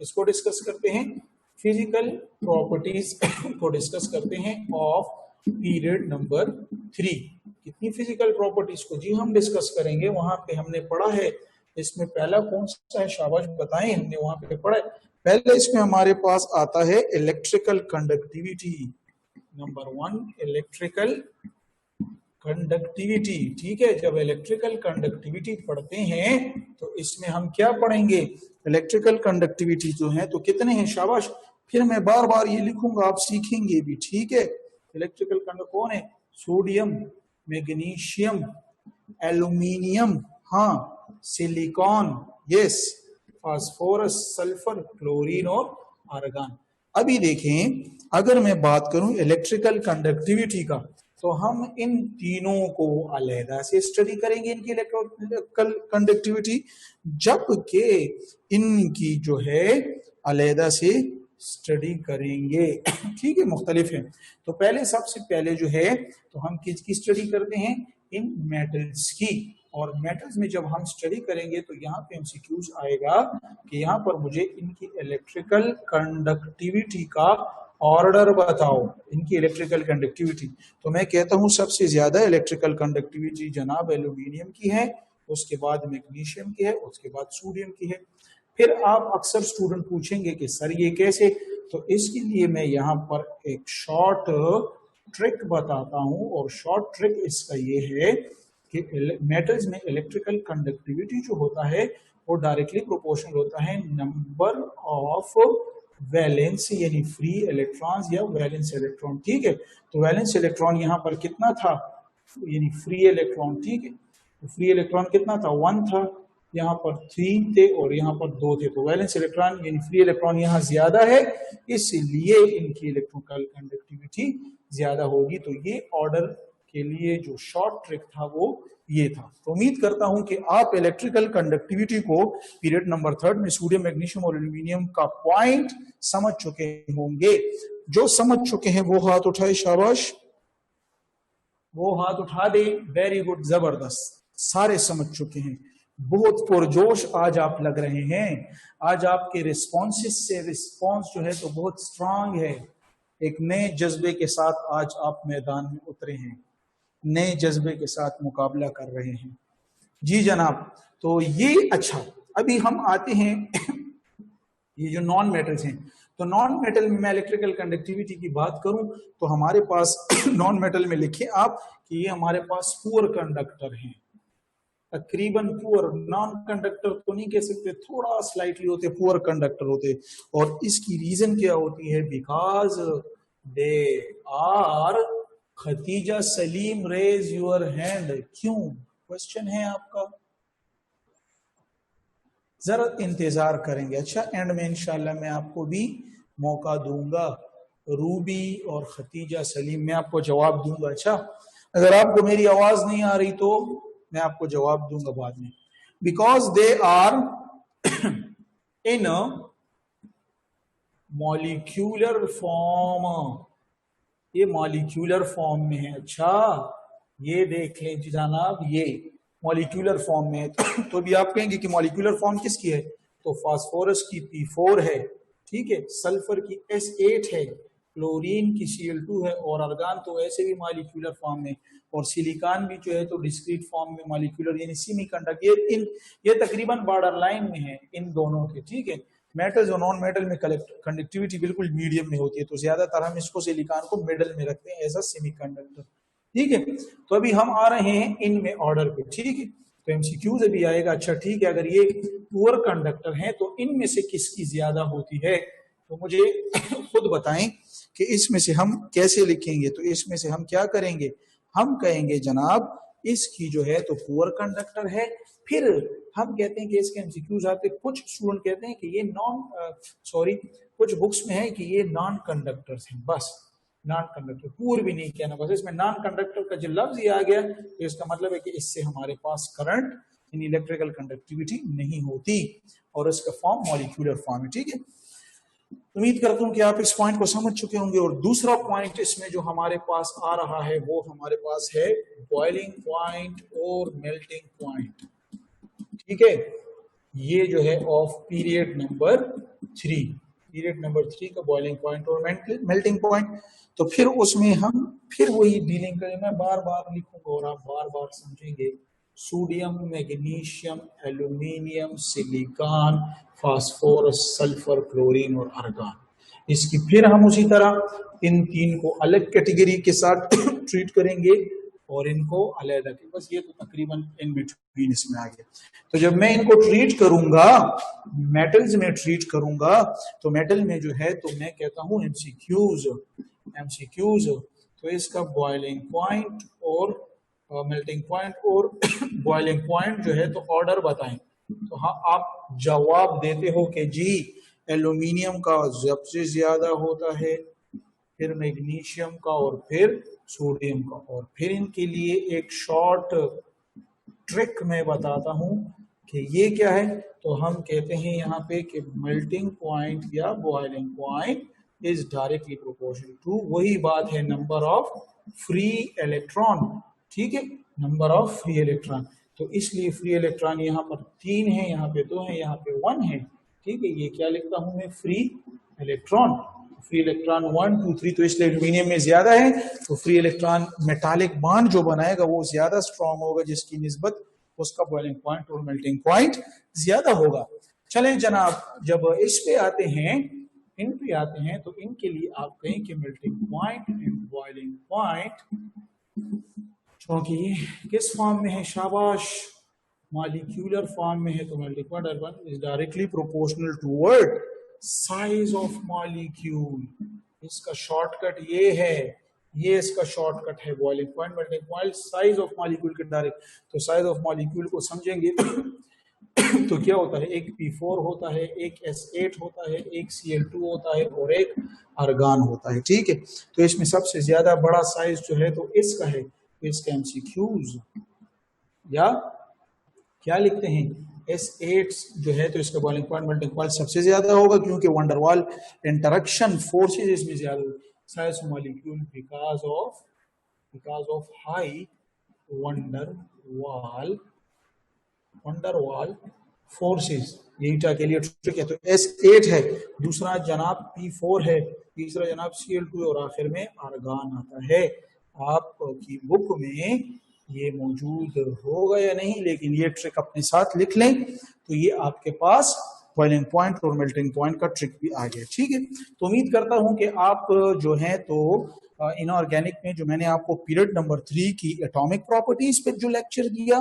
इसको डिस्कस करते हैं, फिजिकल प्रॉपर्टीज को डिस्कस करते हैं ऑफ पीरियड नंबर 3। कितनी फिजिकल प्रॉपर्टीज को जी हम डिस्कस करेंगे, वहां पे हमने पढ़ा है, इसमें पहला कौन सा है, शाबाश बताएं, हमने वहां पे पढ़ा है। पहले इसमें हमारे पास आता है electrical conductivity, number 1 electrical conductivity, ठीक है। जब इलेक्ट्रिकल कंडक्टिविटी पढ़ते हैं तो इसमें हम क्या पढ़ेंगे, इलेक्ट्रिकल कंडक्टिविटी जो है तो कितने हैं, शाबाश, फिर मैं बार बार ये लिखूंगा, आप सीखेंगे भी, ठीक है। इलेक्ट्रिकल कंडक्टर कौन है, सोडियम, मैग्नीशियम, एल्यूमिनियम, हाँ, silicon, yes, phosphorus, sulphur, chlorine और आर्गन। अभी देखें, अगर मैं बात करूं इलेक्ट्रिकल कंडक्टिविटी का, तो हम इन तीनों को अलहदा से स्टडी करेंगे, इनकी इलेक्ट्रिकल कंडक्टिविटी, जबकि इनकी जो है अलहदा से स्टडी करेंगे। ठीक है, मुख्तलिफ है। तो पहले सबसे पहले जो है तो हम किसकी स्टडी करते हैं, इन मेटल्स की। और मेटल्स में जब हम स्टडी करेंगे तो यहाँ पे एमसीक्यूज आएगा कि यहाँ पर मुझे इनकी इलेक्ट्रिकल कंडक्टिविटी का ऑर्डर बताओ, इनकी इलेक्ट्रिकल कंडक्टिविटी। तो मैं कहता हूँ सबसे ज्यादा इलेक्ट्रिकल कंडक्टिविटी जनाब एल्यूमिनियम की है, उसके बाद मैग्नीशियम की है, उसके बाद सोडियम की है। फिर आप अक्सर स्टूडेंट पूछेंगे कि सर ये कैसे, तो इसके लिए मैं यहाँ पर एक शॉर्ट ट्रिक बताता हूँ। और शॉर्ट ट्रिक इसका ये है कि मेटल्स में इलेक्ट्रिकल कंडक्टिविटी जो होता है वो डायरेक्टली प्रोपोर्शनल होता है नंबर ऑफ वैलेंस यानी फ्री इलेक्ट्रॉन्स या वैलेंस इलेक्ट्रॉन। ठीक है, तो वैलेंस इलेक्ट्रॉन यहाँ पर कितना था, यानी फ्री इलेक्ट्रॉन। ठीक है, तो फ्री इलेक्ट्रॉन कितना था, 1 था, यहाँ पर 3 थे और यहाँ पर 2 थे। तो वैलेंस इलेक्ट्रॉन यानी फ्री इलेक्ट्रॉन यहाँ ज्यादा है, इसलिए इनकी इलेक्ट्रिकल कंडक्टिविटी ज्यादा होगी। तो ये ऑर्डर के लिए जो शॉर्ट ट्रिक था वो ये था। तो उम्मीद करता हूं कि आप इलेक्ट्रिकल कंडक्टिविटी को पीरियड नंबर 3 में सोडियम, मैग्नीशियम और एल्यूमिनियम का पॉइंट समझ चुके होंगे। जो समझ चुके हैं वो हाथ उठाए, शाबाश, वो हाथ उठा दे, वेरी गुड, जबरदस्त, सारे समझ चुके हैं। बहुत पुरजोश आज आप लग रहे हैं, आज आपके रिस्पॉन्सेस से रिस्पॉन्स जो है तो बहुत स्ट्रांग है। एक नए जज्बे के साथ आज आप मैदान में उतरे हैं, नए जज्बे के साथ मुकाबला कर रहे हैं। जी जनाब, तो ये अच्छा, अभी हम आते हैं ये जो नॉन मेटल्स हैं, तो नॉन मेटल में मैं इलेक्ट्रिकल कंडक्टिविटी की बात करूं तो हमारे पास नॉन मेटल में लिखे आप कि ये हमारे पास पुअर कंडक्टर हैं, तकरीबन पुअर। नॉन कंडक्टर तो नहीं कह सकते, थोड़ा स्लाइटली होते, पुअर कंडक्टर होते। और इसकी रीजन क्या होती है, because they are, Khatija Saleem raise your hand, क्यों, क्वेश्चन है आपका, जरा इंतजार करेंगे। अच्छा, एंड में इंशाल्लाह मैं आपको भी मौका दूंगा, रूबी और खतीजा सलीम, मैं आपको जवाब दूंगा। अच्छा, अगर आपको मेरी आवाज नहीं आ रही तो मैं आपको जवाब दूंगा बाद में। Because they are in molecular form, ये मॉलिक्यूलर फॉर्म में है। अच्छा, ये देख लें जी जनाब, ये मॉलिक्यूलर फॉर्म में है। तो भी आप कहेंगे कि मॉलिक्यूलर फॉर्म किसकी है, तो फास्फोरस की P4 है, ठीक है, सल्फर की S8 है, क्लोरीन की Cl2 है, और आर्गन तो ऐसे भी मॉलिक्यूलर फॉर्म में, और सिलिकॉन भी जो है तो डिस्क्रीट फॉर्म में मॉलिक्यूलर यानी सेमीकंडक्टर। ये तकरीबन बॉर्डर लाइन में है इन दोनों के। ठीक है, मेटल्स और नॉन मेटल में कंडक्टिविटी बिल्कुल मीडियम में होती है, तो ज्यादातर हम इसको सिलिकॉन को मिडल में रखते हैं एज अ सेमीकंडक्टर। ठीक है, तो अभी हम आ रहे हैं इनमें ऑर्डर पे। ठीक है, तो एमसीक्यूज अभी आएगा। अच्छा ठीक है, अगर ये पुअर कंडक्टर हैं तो इनमें से किसकी ज्यादा होती है, तो मुझे खुद बताएं कि इसमें से हम कैसे लिखेंगे। तो इसमें से हम क्या करेंगे, हम कहेंगे जनाब इसकी जो है तो पुअर कंडक्टर है। फिर हम कहते हैं कि इसके एमसीक्यूज आते, कुछ स्टूडेंट कहते हैं कि ये कुछ बुक्स में है कि ये नॉन कंडक्टर्स हैं, बस नॉन कंडक्टर, पुअर भी नहीं कहना, बस इसमें नॉन कंडक्टर का जो लफ्ज ही आ गया तो इसका मतलब है कि इससे हमारे पास करंट इन इलेक्ट्रिकल कंडक्टिविटी नहीं होती, और इसका फॉर्म मॉलिक्यूलर फॉर्म है। ठीक है, उम्मीद करता हूं कि आप इस पॉइंट को समझ चुके होंगे। और दूसरा पॉइंट इसमें जो हमारे पास आ रहा है वो हमारे पास है बॉइलिंग पॉइंट और मेल्टिंग पॉइंट। ठीक है, ये जो है ऑफ पीरियड नंबर 3 का बॉइलिंग पॉइंट और मेल्टिंग पॉइंट। तो फिर उसमें हम फिर वही डीलिंग करें, मैं बार बार लिखूंगा और आप बार बार समझेंगे। Sodium, magnesium, aluminium, silicon, phosphorus, sulphur, chlorine और आर्गन, इसकी फिर हम उसी तरह इन तीन को अलग कैटेगरी के साथ ट्रीट करेंगे और इनको अलग रखें। बस ये तो तकरीबन इन बिटवीन इसमें आ गया। तो जब मैं इनको ट्रीट करूंगा, मेटल्स में ट्रीट करूंगा, तो मेटल में जो है तो मैं कहता हूं एमसीक्यूज, तो इसका बॉइलिंग पॉइंट और मेल्टिंग पॉइंट और बॉइलिंग पॉइंट जो है तो ऑर्डर बताएं। तो हाँ, आप जवाब देते हो कि जी एल्यूमिनियम का सबसे ज्यादा होता है, फिर मैग्नीशियम का और फिर सोडियम का। और फिर इनके लिए एक शॉर्ट ट्रिक मैं बताता हूं कि ये क्या है। तो हम कहते हैं यहाँ पे कि मेल्टिंग पॉइंट या boiling point is directly proportional to, वही बात है, नंबर ऑफ फ्री इलेक्ट्रॉन। ठीक है, नंबर ऑफ फ्री इलेक्ट्रॉन। तो इसलिए फ्री इलेक्ट्रॉन यहाँ पर 3 है, यहाँ पे 2 है, यहाँ पे 1 है। ठीक है, ये क्या लिखता हूं मैं, फ्री इलेक्ट्रॉन। फ्री इलेक्ट्रॉन 1 2 3, तो इसलिए एल्यूमिनियम में ज्यादा है, तो फ्री इलेक्ट्रॉन मेटालिक बॉन्ड जो बनाएगा वो ज्यादा स्ट्रॉन्ग होगा, जिसकी निस्बत उसका बॉइलिंग पॉइंट और मेल्टिंग पॉइंट ज्यादा होगा। चलें जनाब, जब इस पे आते हैं, इन पे आते हैं, तो इनके लिए आप कहें कि melting point and boiling point, क्योंकि ये किस फॉर्म में है, शाबाश, मॉलिक्यूलर फॉर्म में है, तो melting point urban is directly proportional toward size of molecule. इसका शॉर्टकट ये है, ये इसका शॉर्टकट है, boiling point melting point size of molecule के डायरेक्ट। तो साइज ऑफ मॉलिक्यूल को समझेंगे तो क्या होता है, एक P4 होता है, एक S8 होता है, एक Cl2 होता है और एक आर्गन होता है। ठीक है, तो इसमें सबसे ज्यादा बड़ा साइज जो है तो इसका है। तो इसका MCQs या क्या लिखते हैं, S8 जो है तो इसका बॉइलिंग पॉइंट मेल्टिंग पॉइंट सबसे ज्यादा होगा, क्योंकि वंडरवाल इंटरेक्शन फोर्सेस इसमें ज्यादा होगी। Size molecule because of high van der Waals forces, ये के लिए ट्रिक है। तो S8 है, दूसरा जनाब P4 है, तीसरा जनाब Cl2 और आखिर में आर्गन आता है। आपकी बुक में ये मौजूद होगा या नहीं, लेकिन ये ट्रिक अपने साथ लिख लें, तो ये आपके पास बॉइलिंग पॉइंट और मेल्टिंग पॉइंट का ट्रिक भी आ गया। ठीक है, तो उम्मीद करता हूं कि आप जो है तो इनऑर्गेनिक में जो मैंने आपको पीरियड नंबर 3 की एटॉमिक प्रॉपर्टीज पे जो लेक्चर दिया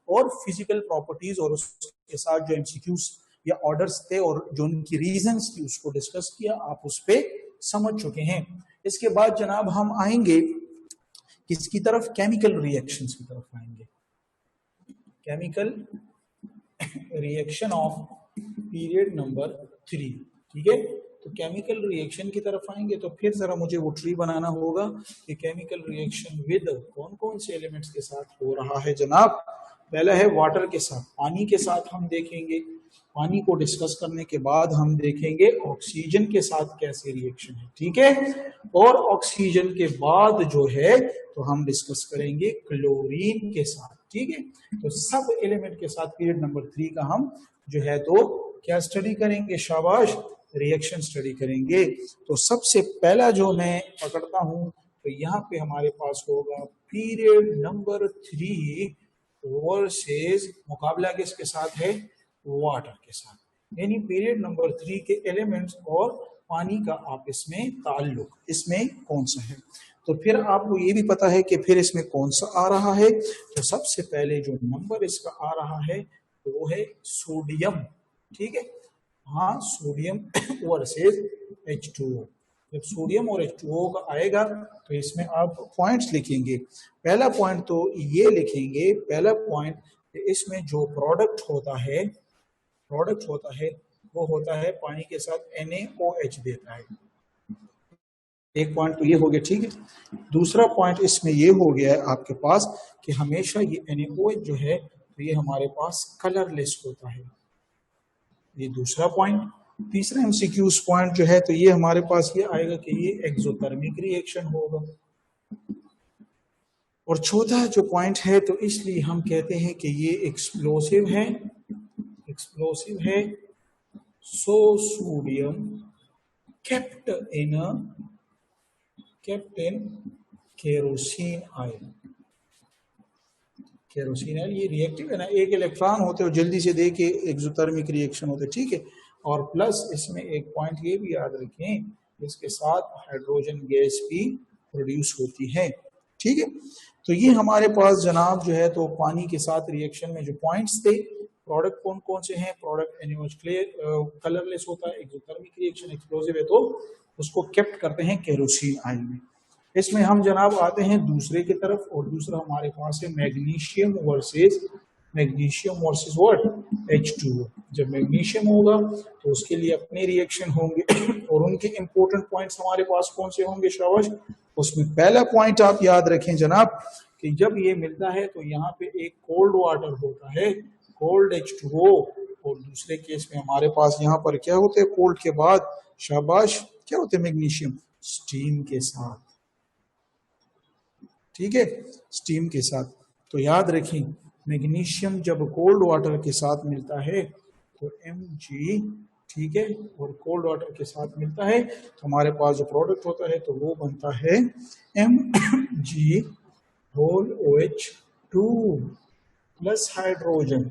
और फिजिकल प्रॉपर्टीज और उसके साथ जो एमसीक्यूज या ऑर्डर्स थे और जो उनकी रीजंस थी उसको डिस्कस किया, आप उस पे समझ चुके हैं। इसके बाद जनाब हम आएंगे किसकी तरफ, केमिकल रिएक्शंस की तरफ आएंगे। Chemical reaction of period number 3। ठीक है, तो केमिकल रिएक्शन की तरफ आएंगे, तो फिर जरा मुझे वो ट्री बनाना होगा कि केमिकल रिएक्शन विद कौन कौन से एलिमेंट्स के साथ हो रहा है जनाब। पहला है वाटर के साथ, पानी के साथ हम देखेंगे। पानी को डिस्कस करने के बाद हम देखेंगे ऑक्सीजन के साथ कैसे रिएक्शन है। ठीक है, और ऑक्सीजन के बाद जो है तो हम डिस्कस करेंगे क्लोरीन के साथ। ठीक है, तो सब एलिमेंट के साथ पीरियड नंबर 3 का हम जो है तो क्या स्टडी करेंगे, शाबाश, रिएक्शन स्टडी करेंगे। तो सबसे पहला जो मैं पकड़ता हूं तो यहाँ पे हमारे पास होगा पीरियड नंबर 3 वर्सेस, मुकाबला किसके साथ है, वाटर के साथ, यानी पीरियड नंबर 3 के एलिमेंट्स और पानी का आपस में ताल्लुक इसमें कौन सा है। तो फिर आपको ये भी पता है कि फिर इसमें कौन सा आ रहा है। तो सबसे पहले जो नंबर इसका आ रहा है तो वो है सोडियम। ठीक है, हाँ, सोडियम वर्सेस H2O। जब सोडियम और H2O का आएगा तो इसमें आप पॉइंट्स लिखेंगे। पहला पॉइंट तो ये लिखेंगे, पहला पॉइंट इसमें जो प्रोडक्ट होता है वो होता है पानी के साथ NaOH देता है। एक पॉइंट तो ये हो गया। ठीक है, दूसरा पॉइंट इसमें ये हो गया है आपके पास कि हमेशा ये NaOH जो है तो ये हमारे पास कलरलेस होता है, ये दूसरा पॉइंट। तीसरा एमसीक्यूज पॉइंट जो है तो ये हमारे पास ये आएगा कि ये एक्सोथर्मिक रिएक्शन होगा। और चौथा जो पॉइंट है तो इसलिए हम कहते हैं कि ये एक्सप्लोसिव है। So sodium kept in kerosene oil, ये रिएक्टिव है ना, एक इलेक्ट्रॉन होते हैं जल्दी से दे के एक्सोथर्मिक रिएक्शन होते हैं। ठीक है, और प्लस इसमें एक पॉइंट ये भी याद रखें, इसके साथ हाइड्रोजन गैस भी प्रोड्यूस होती है। ठीक है, तो ये हमारे पास जनाब जो है तो पानी के साथ रिएक्शन में जो पॉइंट्स थे, प्रोडक्ट कौन कौन से हैं, प्रोडक्ट NaOH कलरलेस होता है, एक्सोथर्मिक रिएक्शन एक्सप्लोसिव है तो उसको केप्ट करते हैं केरोसिन ऑयल में। इसमें हम जनाब आते हैं दूसरे की तरफ, और दूसरा हमारे पास है magnesium versus magnesium versus what H2O। जब मैग्नीशियम होगा तो उसके लिए अपने रिएक्शन होंगे और उनके इंपॉर्टेंट पॉइंट्स हमारे पास कौन से होंगे शाबाश। उसमें पहला पॉइंट आप याद रखें जनाब कि जब ये मिलता है तो यहाँ पे एक कोल्ड वाटर होता है, कोल्ड H2O, और दूसरे केस में हमारे पास यहाँ पर क्या होते हैं कोल्ड के बाद शाबाश क्या होते हैं मैग्नीशियम स्टीम के साथ, ठीक है, स्टीम के साथ। तो याद रखें मैग्नीशियम जब कोल्ड वाटर के साथ मिलता है तो Mg, ठीक है, और कोल्ड वाटर के साथ मिलता है तो हमारे पास जो प्रोडक्ट होता है तो वो बनता है Mg whole OH2 plus hydrogen,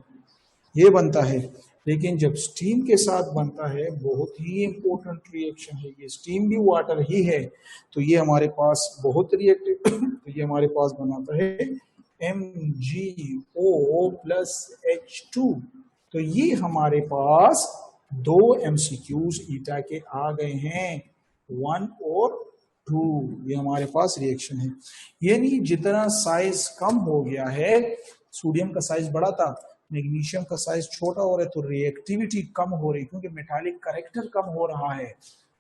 ये बनता है। लेकिन जब स्टीम के साथ बनता है बहुत ही इंपॉर्टेंट रिएक्शन है, ये स्टीम भी वाटर ही है, तो ये हमारे पास बहुत रिएक्टिव तो ये हमारे पास बनाता है MgO प्लस H2। तो ये हमारे पास दो MCQs ईटा के आ गए हैं, 1 और 2, ये हमारे पास रिएक्शन है। यानी जितना साइज कम हो गया है, सोडियम का साइज बड़ा था, मैग्नीशियम का साइज छोटा हो रहा है, तो रिएक्टिविटी कम हो रही क्योंकि मेटालिक कैरेक्टर कम हो रहा है।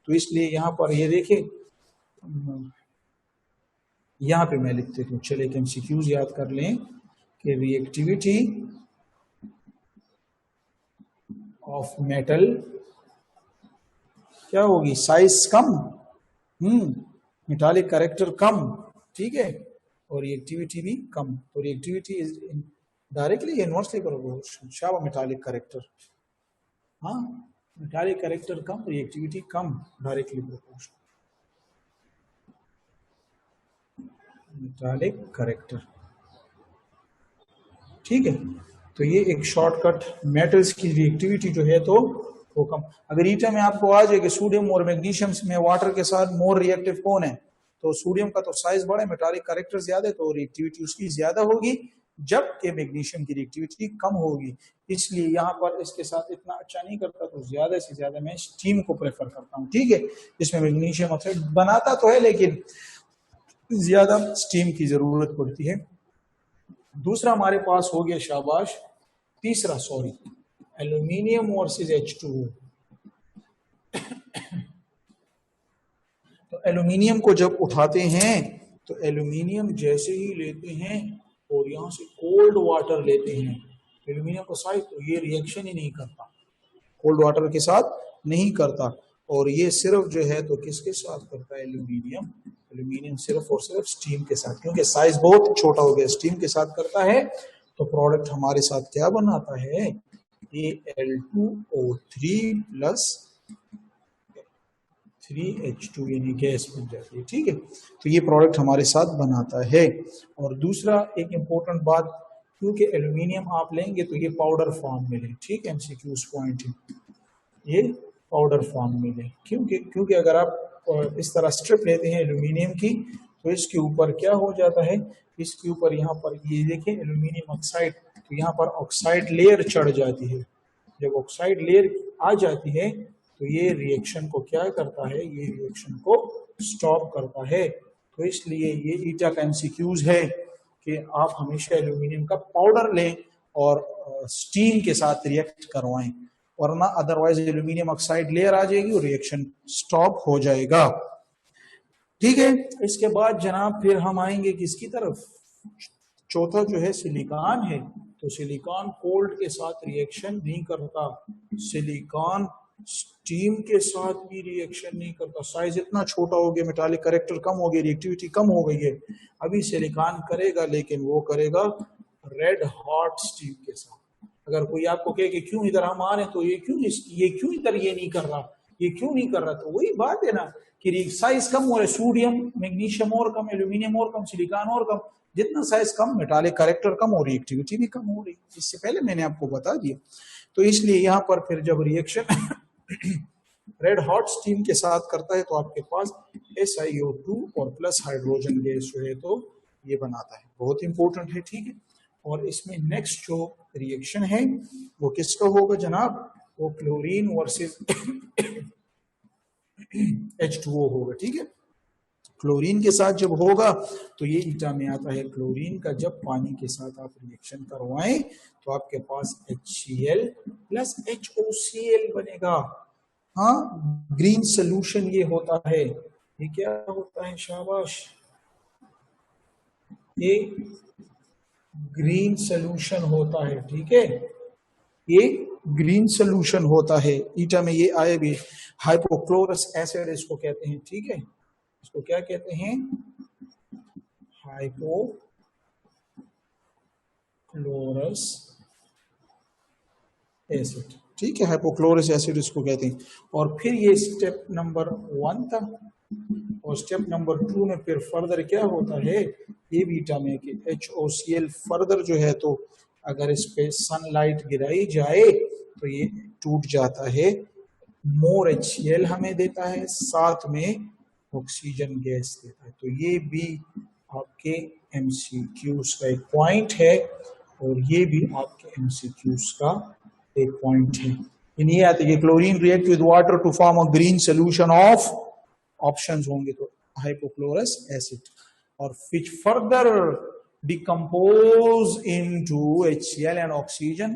तो इसलिए यहाँ पर ये देखें, यहाँ पे मैं लिख देता हूँ, चले MCQs याद कर लें कि रिएक्टिविटी ऑफ मेटल क्या होगी, साइज कम, मेटालिक कैरेक्टर कम, ठीक है, और रिएक्टिविटी भी कम। तो reactivity is directly inversely proportional, शाबाश मेटालिक कैरेक्टर, हाँ मेटालिक कैरेक्टर कम, रिएक्टिविटी कम, डायरेक्टली प्रोपोर्शनल मेटालिक कैरेक्टर, ठीक है। तो ये एक शॉर्टकट, मेटल्स की रिएक्टिविटी जो है तो वो कम। अगर ईटा में आपको आ जाए कि सोडियम और मैग्नीशियम में वाटर के साथ मोर रिएक्टिव कौन है, तो सोडियम का तो साइज बड़ा है, मेटालिक कैरेक्टर ज्यादा है, तो रिएक्टिविटी उसकी ज्यादा होगी, जबकि मैग्नीशियम की रिएक्टिविटी कम होगी। इसलिए यहाँ पर इसके साथ इतना अच्छा नहीं करता, तो ज्यादा से ज्यादा मैं स्टीम को प्रेफर करता हूँ, ठीक है। इसमें मैग्नीशियम ऑक्साइड बनाता तो है लेकिन ज्यादा स्टीम की जरूरत पड़ती है। दूसरा हमारे पास हो गया शाबाश, तीसरा सॉरी, एल्यूमिनियम वर्सेस H2O। तो एल्यूमिनियम को जब उठाते हैं तो एल्यूमिनियम जैसे ही लेते हैं और यहाँ से कोल्ड वाटर लेते हैं, एल्यूमिनियम का साइज तो ये रिएक्शन ही नहीं करता, कोल्ड वाटर के साथ नहीं करता, और ये सिर्फ जो है तो किसके साथ करता है एल्यूमिनियम, एल्यूमिनियम सिर्फ और सिर्फ स्टीम के साथ, क्योंकि साइज बहुत छोटा हो गया, स्टीम के साथ करता है। तो प्रोडक्ट हमारे साथ क्या बनाता है, ये Al2O3 प्लस 3H2 यानी गैस बन जाती है, ठीक है। तो ये प्रोडक्ट हमारे साथ बनाता है। और दूसरा एक इम्पोर्टेंट बात, क्योंकि एल्यूमिनियम आप लेंगे तो ये पाउडर फॉर्म में लें, ठीक है, MCQs पॉइंट है, ये पाउडर फॉर्म में लें, क्योंकि अगर आप इस तरह स्ट्रिप लेते हैं एल्यूमिनियम की तो इसके ऊपर क्या हो जाता है, इसके ऊपर यहाँ पर ये देखें एल्यूमिनियम ऑक्साइड, तो यहाँ पर ऑक्साइड लेयर चढ़ जाती है। जब ऑक्साइड लेयर आ जाती है तो ये रिएक्शन को क्या करता है, ये रिएक्शन को स्टॉप करता है। तो इसलिए ये ईटा का MCQs है कि आप हमेशा एल्यूमिनियम का पाउडर लें और स्टीम के साथ रिएक्ट करवाएं, वरना अदरवाइज एल्यूमिनियम ऑक्साइड लेयर आ जाएगी और रिएक्शन स्टॉप हो जाएगा, ठीक है। इसके बाद जनाब फिर हम आएंगे किसकी तरफ, चौथा जो है सिलिकॉन है। तो सिलिकॉन कोल्ड के साथ रिएक्शन नहीं करता, सिलिकॉन स्टीम के साथ भी रिएक्शन नहीं करता, साइज इतना छोटा हो गया, मेटालिक कैरेक्टर कम हो गया, रिएक्टिविटी कम हो गई है। अभी सिलिकॉन करेगा लेकिन वो करेगा रेड हॉट स्टीम के साथ। अगर कोई आपको कहे कि क्यों इधर हम आ रहे हैं तो ये क्यों इधर ये नहीं कर रहा, ये क्यों नहीं कर रहा, तो वही बात है ना कि साइज कम हो रहा है, सोडियम मैग्नीशियम और कम, एल्यूमिनियम और कम, सिलिकॉन और कम, जितना साइज कम मेटालिक कैरेक्टर कम और रिएक्टिविटी भी कम हो रही, इससे पहले मैंने आपको बता दिया। तो इसलिए यहाँ पर फिर जब रिएक्शन रेड हॉट स्टीम के साथ करता है तो आपके पास SiO2 और प्लस हाइड्रोजन गैस जो है तो ये बनाता है, बहुत इंपॉर्टेंट है, ठीक है। और इसमें नेक्स्ट जो रिएक्शन है वो किसका होगा जनाब, वो क्लोरीन वर्सेस H2O होगा, ठीक है। क्लोरीन के साथ जब होगा तो ये ईटा में आता है। क्लोरीन का जब पानी के साथ आप रिएक्शन करवाएं तो आपके पास HCl प्लस HOCl बनेगा। हाँ, ग्रीन सोल्यूशन ये होता है। ये क्या होता है? शाबाश, ये ग्रीन सोल्यूशन होता है। ठीक है, ये ग्रीन सोल्यूशन होता है। ईटा में ये आए भी हाइपोक्लोरस एसिड इसको कहते हैं। ठीक है, इसको क्या कहते हैं? Hypochlorous acid. ठीक है, हाइपोक्लोरस एसिड इसको कहते हैं। और फिर ये स्टेप नंबर 1 था, और स्टेप नंबर 2 में फिर फर्दर क्या होता है? ये बीटा में कि HOCl फर्दर जो है, तो अगर इस पे सनलाइट गिराई जाए तो ये टूट जाता है, मोर HCl हमें देता है, साथ में ऑक्सीजन गैस देता है। तो ये भी आपके MCQs का एक पॉइंट है, और ये भी आपके MCQs का एक पॉइंट है। इन ये आते हैं chlorine react with water to form a green solution of, options होंगे तो हाइपोक्लोरस एसिड, और which further decompose into HCl and oxygen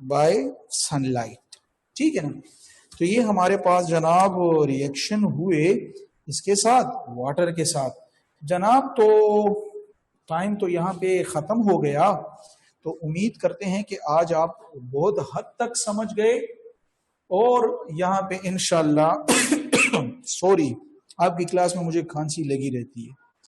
by sunlight। ठीक है ना? तो ये हमारे पास जनाब रिएक्शन हुए इसके साथ, वाटर के साथ जनाब। तो टाइम तो यहाँ पे खत्म हो गया, तो उम्मीद करते हैं कि आज आप बहुत हद तक समझ गए, और यहाँ पे इंशाल्लाह सॉरी, आपकी क्लास में मुझे खांसी लगी रहती है।